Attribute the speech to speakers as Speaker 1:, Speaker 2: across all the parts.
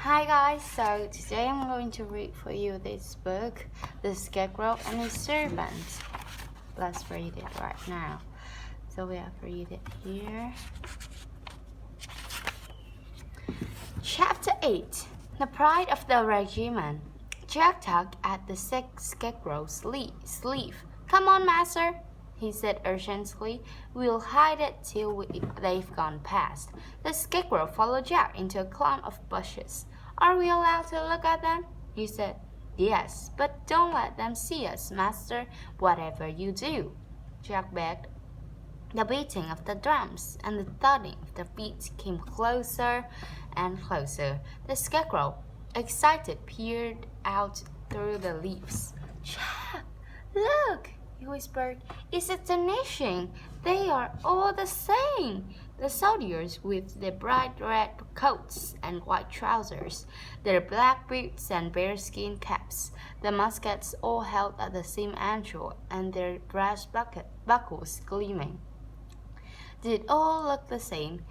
Speaker 1: Hi guys, so today I'm going to read for you this book, The Scarecrow and His Servant. Let's read it right now. So we have to read it here. Chapter 8. The Pride of the Regiment. Jack tugged at the Scarecrow's sleeve. Come on, master, he said urgently. We'll hide it till they've gone past. The Scarecrow followed Jack into a clump of bushes. Are we allowed to look at them? He said. Yes, but don't let them see us, master, whatever you do, Jack begged. The beating of the drums and the thudding of the feet came closer and closer. The Scarecrow, excited, peered out through the leaves. Jack, look, he whispered. It's astonishing. They are all the same. The soldiers with their bright red coats and white trousers, their black boots and bearskin caps, the muskets all held at the same angle, and their brass buckles gleaming. Did it all look the same?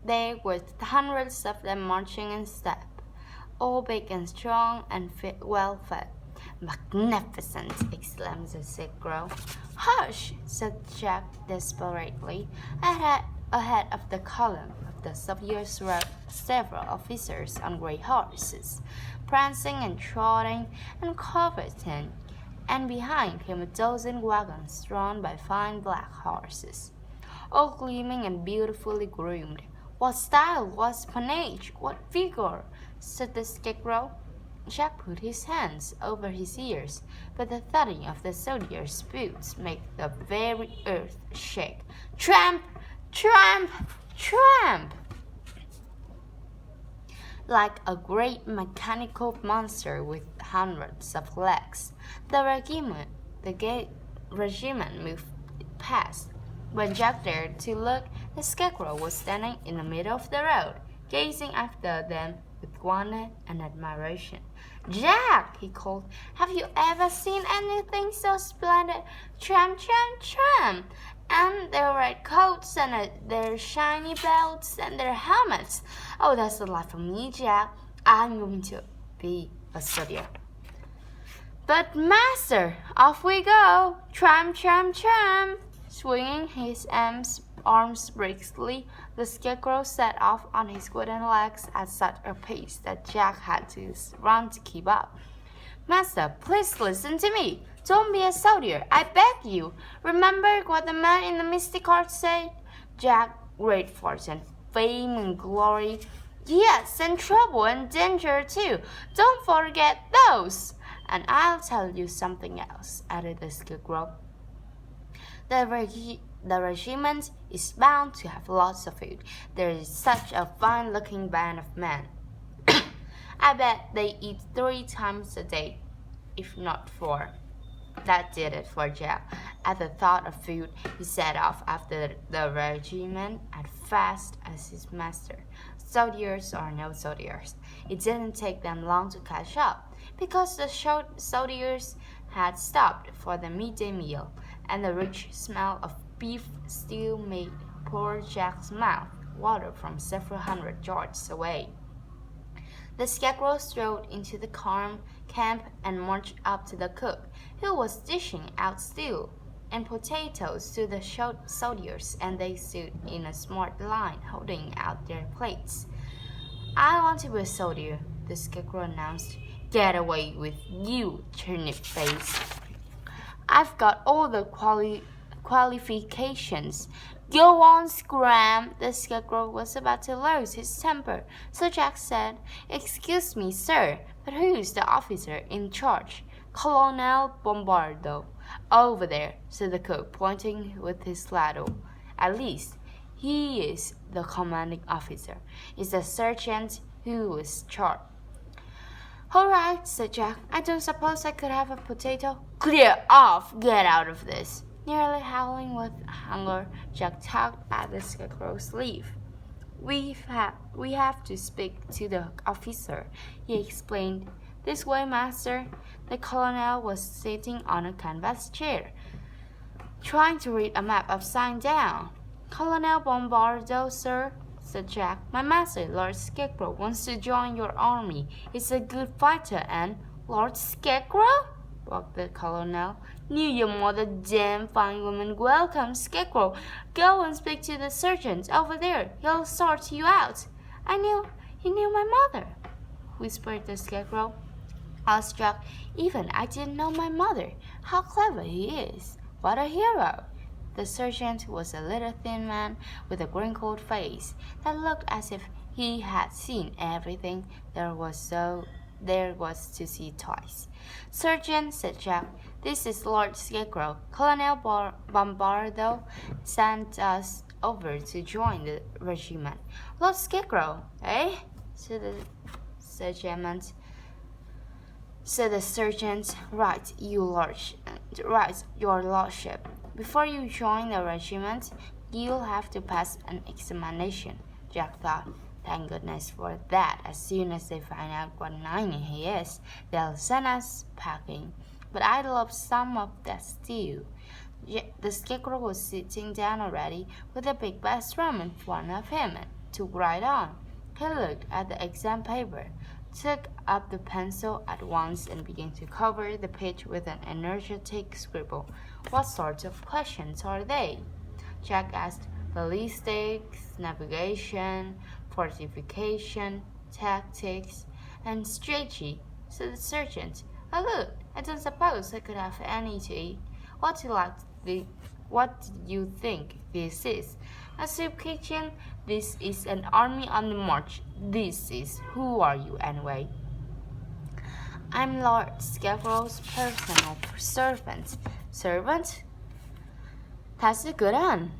Speaker 1: There were hundreds of them marching in step, all big and strong and well fed. Magnificent! Exclaimed the Scarecrow. Hush! Said Jack desperately. Ahead of the column of the soldiers rode several officers on grey horses, prancing and trotting and curveting, and behind came a dozen wagons drawn by fine black horses, all gleaming and beautifully groomed. What style, what panache, what vigor! Said the Scarecrow. Jack put his hands over his ears, but the thudding of the soldiers' boots made the very earth shake. Tramp! Tramp! Tramp! Like a great mechanical monster with hundreds of legs, the regiment moved past. When Jack dared to look, the Scarecrow was standing in the middle of the road, gazing after them with wonder and admiration. Jack, he called, have you ever seen anything so splendid? Tramp, tramp, tramp! And their red coats and their shiny belts and their helmets. Oh, that's the life for me, Jack. I'm going to be a soldier. But master, off we go. Tramp, tramp, tramp! Swinging his arms briskly, the Scarecrow set off on his wooden legs at such a pace that Jack had to run to keep up. Master, please listen to me. Don't be a soldier, I beg you. Remember what the man in the misty cart said? Jack, great fortune, fame and glory. Yes, and trouble and danger too. Don't forget those. And I'll tell you something else, added the Scarecrow. The regiment is bound to have lots of food. There is such a fine-looking band of men. I bet they eat 3 times a day, if not 4. That did it for Jack. At the thought of food, he set off after the regiment as fast as his master. Soldiers or no soldiers, it didn't take them long to catch up, because the soldiers had stopped for the midday meal, and the rich smell of beef stew made poor Jack's mouth water from several hundred yards away. The Scarecrow strode into the camp and marched up to the cook, who was dishing out stew and potatoes to the soldiers, and they stood in a smart line holding out their plates. I want to be a soldier, the Scarecrow announced. Get away with you, turnip face. I've got all the qualifications. Go on, Scram! The Scarecrow was about to lose his temper, so Jack said, Excuse me, sir, but who's the officer in charge? Colonel Bombardo. Over there, said the cook, pointing with his ladle. At least, he is the commanding officer. It's the sergeant who is charged. All right, said Jack. I don't suppose I could have a potato. Clear off! Get out of this! Nearly howling with hunger, Jack tugged at the Scarecrow's sleeve. We have to speak to the officer, he explained. This way, master. The colonel was sitting on a canvas chair, trying to read a map upside down. Colonel Bombardo, sir, said Jack. My master, Lord Scarecrow, wants to join your army. He's a good fighter and... Lord Scarecrow? Barked the colonel. Knew your mother, damn fine woman. Welcome, Scarecrow. Go and speak to the sergeant over there. He'll sort you out. He knew my mother, whispered the Scarecrow. Asked Jack. Even I didn't know my mother. How clever he is. What a hero. The sergeant was a little thin man with a wrinkled face that looked as if he had seen everything there was to see twice. Sergeant, said Jack, this is Lord Scarecrow. Colonel Bombardo sent us over to join the regiment. Lord Scarecrow, eh? said the sergeant. Right, your lordship. Before you join the regiment, you'll have to pass an examination. Jack thought, thank goodness for that. As soon as they find out what nine he is, they'll send us packing. But I'd love some of that stew. The Scarecrow was sitting down already, with a big vast drum in front of him, and took right on. He looked at the exam paper, took up the pencil at once, and began to cover the page with an energetic scribble. What sorts of questions are they? Jack asked. Ballistics, navigation, fortification, tactics, and strategy, said the sergeant. Oh, good. I don't suppose I could have any to eat. What do you think this is? A soup kitchen? This is an army on the march. This is... Who are you, anyway? I'm Lord Scarecrow's personal servant. Servant? That's a good one.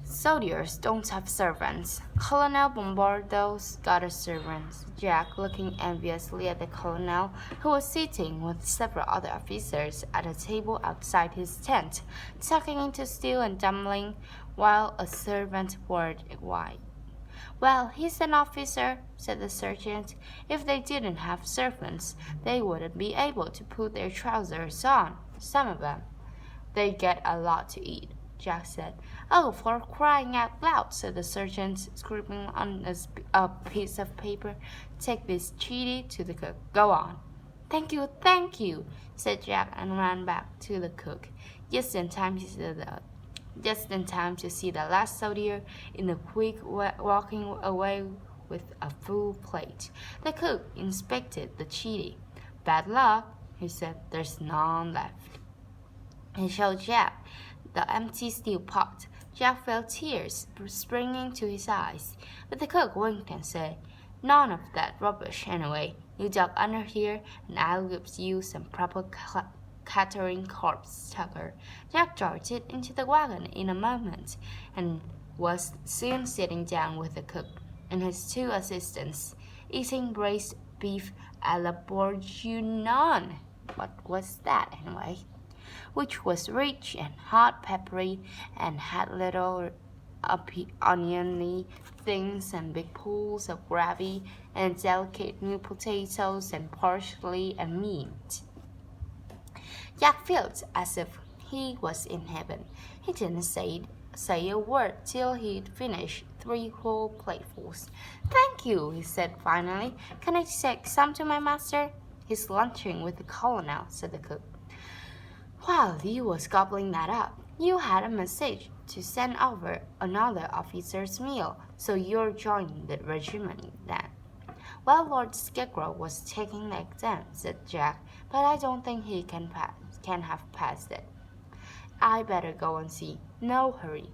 Speaker 1: Soldiers don't have servants. Colonel Bombardo's got a servant. Jack, looking enviously at the colonel, who was sitting with several other officers at a table outside his tent, tucking into stew and dumpling, while a servant poured wine. Well, he's an officer, said the sergeant. If they didn't have servants, they wouldn't be able to put their trousers on, some of them. They get a lot to eat, Jack said. Oh, for crying out loud, said the sergeant, scribbling on a piece of paper. Take this chitty to the cook. Go on. Thank you, said Jack and ran back to the cook. Just in time to see the last soldier in the quick walking away with a full plate. The cook inspected the chitty. Bad luck, he said. There's none left. He showed Jack the empty stew pot. Jack felt tears springing to his eyes, but the cook winked and said, None of that rubbish, anyway. You duck under here, and I'll give you some proper catering corpse tucker. Jack darted into the wagon in a moment, and was soon sitting down with the cook and his two assistants, eating braised beef a la bourguignon. What was that, anyway? Which was rich and hot peppery, and had little oniony things and big pools of gravy, and delicate new potatoes and parsley and mint. Jack felt as if he was in heaven. He didn't say a word till he'd finished 3 whole platefuls. Thank you, he said finally. Can I take some to my master? He's lunching with the colonel, said the cook. While he was gobbling that up, you had a message to send over another officer's meal, so you're joining the regiment then. Well, Lord Scarecrow was taking the exam, said Jack, but I don't think he can have passed it. I better go and see. No hurry,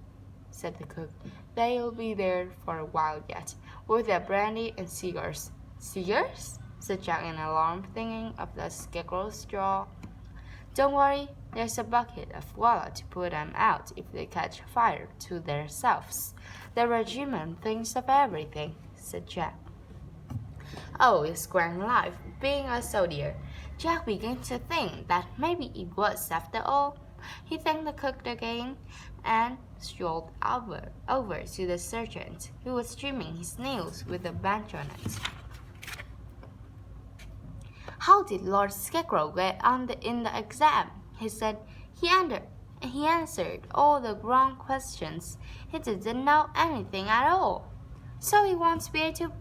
Speaker 1: said the cook. They'll be there for a while yet, with their brandy and cigars. Cigars? Said Jack in alarm, thinking of the Scarecrow's jaw. Don't worry, there's a bucket of water to put them out if they catch fire to themselves. The regiment thinks of everything, said Jack. Oh, it's grand life, being a soldier. Jack began to think that maybe it was after all. He thanked the cook again and strolled over to the sergeant, who was trimming his nails with a bench on it. How did Lord Scarecrow get on in the exam? He said. He He answered all the wrong questions. He didn't know anything at all. So he wants to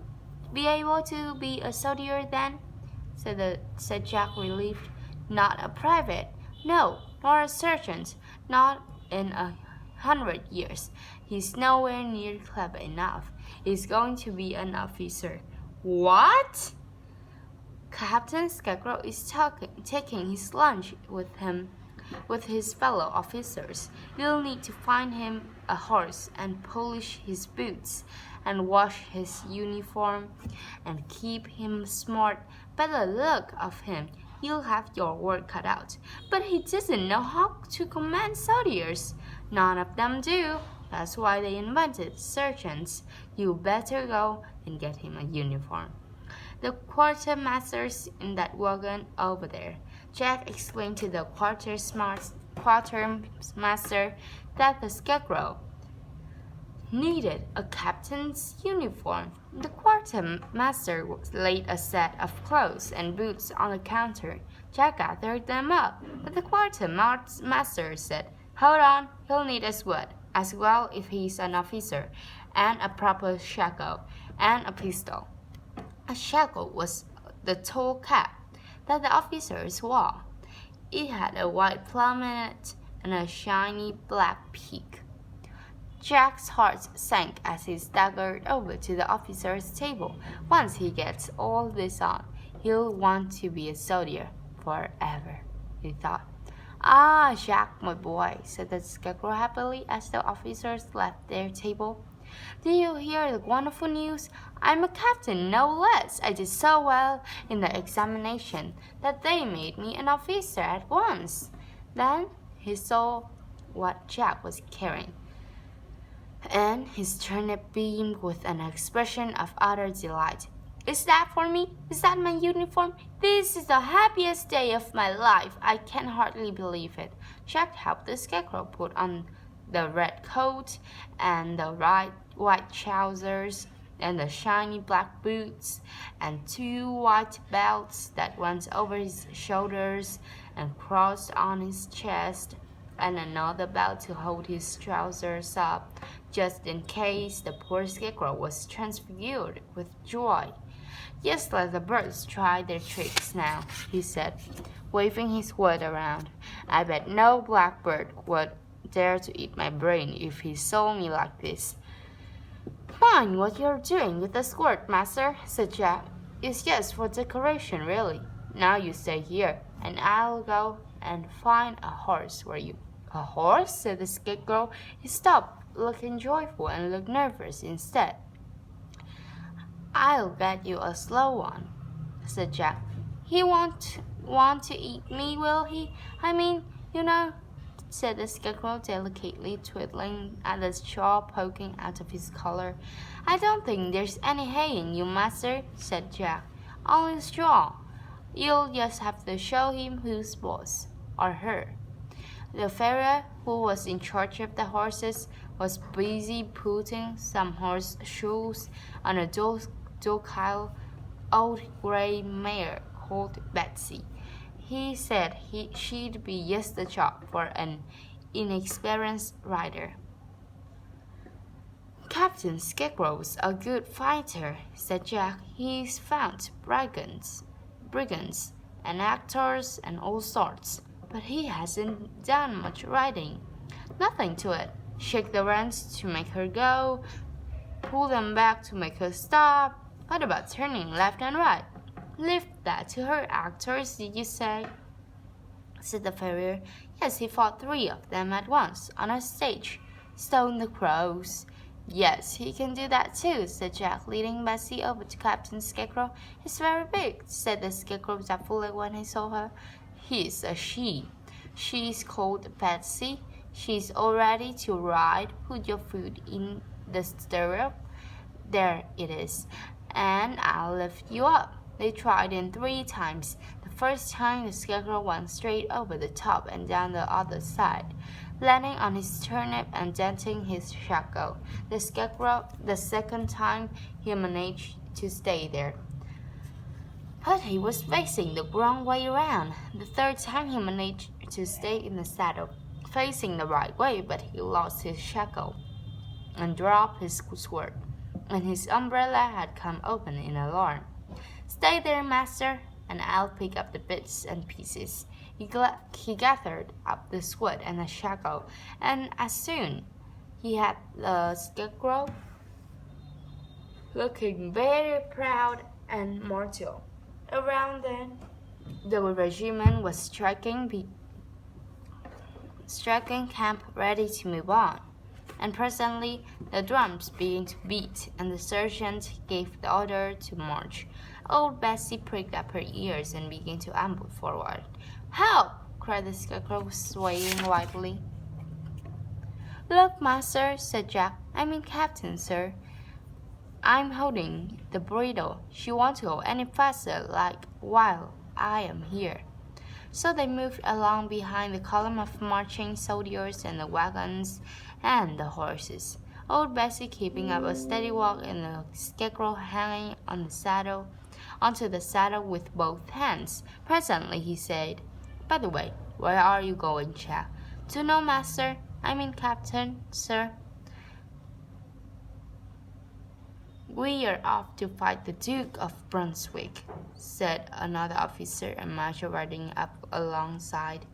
Speaker 1: be able to be a soldier then? said Jack, relieved. Not a private, no, nor a sergeant, not in 100 years. He's nowhere near clever enough. He's going to be an officer. What? Captain Scarecrow is taking his lunch with his fellow officers. You'll need to find him a horse and polish his boots and wash his uniform and keep him smart. By the look of him, you'll have your work cut out. But he doesn't know how to command soldiers. None of them do. That's why they invented sergeants. You better go and get him a uniform. The quartermaster's in that wagon over there. Jack explained to the quartermaster that the Scarecrow needed a captain's uniform. The quartermaster laid a set of clothes and boots on the counter. Jack gathered them up, but the quartermaster said, "Hold on, he'll need a sword, as well if he's an officer, and a proper shako, and a pistol." A shako was the tall cap that the officers wore. It had a white plummet and a shiny black peak. Jack's heart sank as he staggered over to the officer's table. Once he gets all this on, he'll want to be a soldier forever, he thought. "Ah, Jack, my boy," said the Scarecrow happily as the officers left their table. "Do you hear the wonderful news? I'm a captain, no less. I did so well in the examination that they made me an officer at once." Then he saw what Jack was carrying, and his turnip beamed with an expression of utter delight. "Is that for me? Is that my uniform? This is the happiest day of my life. I can hardly believe it." Jack helped the Scarecrow put on the red coat and the white trousers and the shiny black boots and 2 white belts that went over his shoulders and crossed on his chest, and another belt to hold his trousers up, just in case the poor Scarecrow was transfigured with joy. "Just let the birds try their tricks now," he said, waving his word around. "I bet no blackbird would dare to eat my brain if he saw me like this." "Mind what you're doing with the squirt, master," said Jack. "It's just for decoration, really. Now you stay here, and I'll go and find a horse for you." "A horse?" said the Scarecrow. He stopped looking joyful and looked nervous instead. "I'll get you a slow one," said Jack. "He won't want to eat me, will he? I mean, you know," said the Scarecrow, delicately twiddling at the straw poking out of his collar. "I don't think there's any hay in you, master," said Jack. "Only straw. You'll just have to show him who's boss, or her." The farrier, who was in charge of the horses, was busy putting some horseshoes on a docile old gray mare called Betsy. He said she'd be just the job for an inexperienced rider. "Captain Scarecrow's a good fighter," said Jack. "He's found brigands and actors and all sorts, but he hasn't done much riding. Nothing to it. Shake the reins to make her go, pull them back to make her stop. What about turning left and right? Leave that to her actors, did you say?" said the farrier. "Yes, he fought 3 of them at once on a stage. Stone the crows." "Yes, he can do that too," said Jack, leading Betsy over to Captain Scarecrow. "He's very big," said the Scarecrow doubtfully when he saw her. "He's a she. She's called Betsy. She's all ready to ride. Put your foot in the stirrup. There it is. And I'll lift you up." They tried it 3 times. The first time, the Scarecrow went straight over the top and down the other side, landing on his turnip and denting his shako. The second time, he managed to stay there, but he was facing the wrong way around. The third time, he managed to stay in the saddle. facing the right way, but he lost his shackle and dropped his sword, and his umbrella had come open in alarm. "Stay there, master, and I'll pick up the bits and pieces." He gathered up the sword and the shackle, and as soon he had the scarecrow looking very proud and mortal. Around then, the regiment was striking camp, ready to move on. And presently the drums began to beat, and the sergeant gave the order to march. Old Bessie pricked up her ears and began to amble forward. "Help!" cried the scarecrow, swaying wildly. "Look, master," said Jack. "I mean captain, sir. I'm holding the bridle. She won't go any faster while I am here." So they moved along behind the column of marching soldiers and the wagons and the horses, old Bessie keeping up a steady walk and the scarecrow hanging onto the saddle with both hands. Presently he said, "By the way, where are you going, Jack?" "To know, master. I mean captain, sir." "We are off to fight the Duke of Brunswick," said another officer, and Marshall riding up alongside.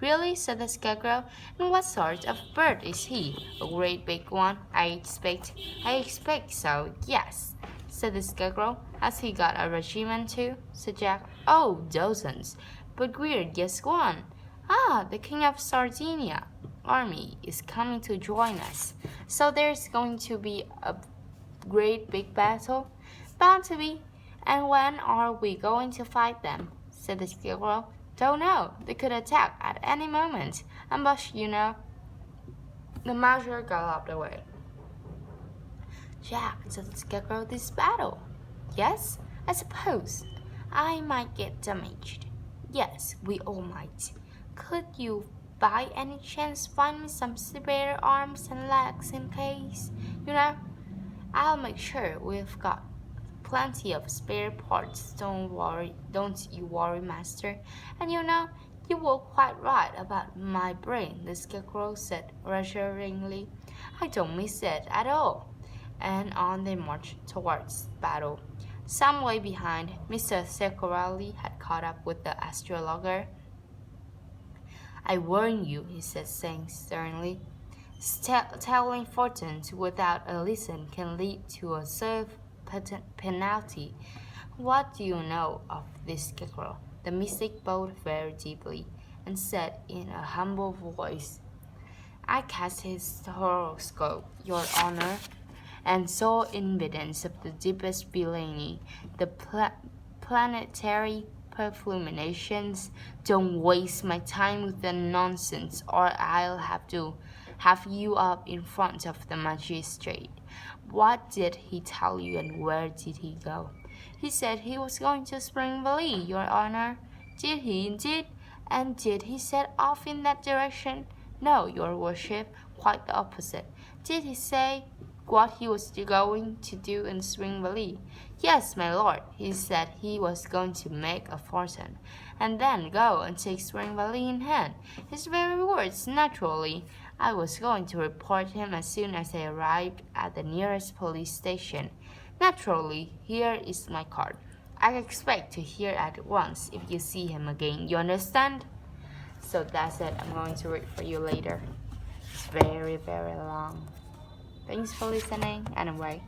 Speaker 1: "Really?" said the scarecrow. "And what sort of bird is he? A great big one, I expect." "I expect so, yes," said the scarecrow. "Has he got a regiment too?" said Jack. "Oh, dozens, but we're just one. Ah, the King of Sardinia army is coming to join us. So there's going to be a great big battle?" "Bound to be." "And when are we going to fight them?" said the scarecrow. "Don't know. They could attack at any moment. Ambush, you know." The marshal galloped away. "Jack," said the scarecrow, "this battle." "Yes, I suppose I might get damaged." "Yes, we all might. Could you by any chance find me some spare arms and legs in case? You know, I'll make sure we've got plenty of spare parts. Don't you worry, master. And you know, you were quite right about my brain," the scarecrow said reassuringly. "I don't miss it at all." And on they marched towards battle. Some way behind, Mr. Ceccarelli had caught up with the astrologer. "I warn you," he said, saying sternly. "Telling fortunes without a lesson can lead to a severe penalty. What do you know of this scarecrow?" The mystic bowed very deeply and said in a humble voice, "I cast his horoscope, your honor, and saw evidence of the deepest villainy. The planetary fulminations. Don't waste my time with the nonsense, or I'll have you up in front of the magistrate." "What did he tell you, and where did he go?" "He said he was going to Spring Valley, your honor." "Did he indeed? And did he set off in that direction?" "No, your worship, quite the opposite." "Did he say what he was going to do in Spring Valley?" "Yes, my lord. He said he was going to make a fortune, and then go and take Spring Valley in hand. His very words, naturally. I was going to report him as soon as I arrived at the nearest police station. Naturally, here is my card. I expect to hear at once if you see him again. You understand?" So that's it. I'm going to read for you later. It's very, very long. Thanks for listening. Anyway.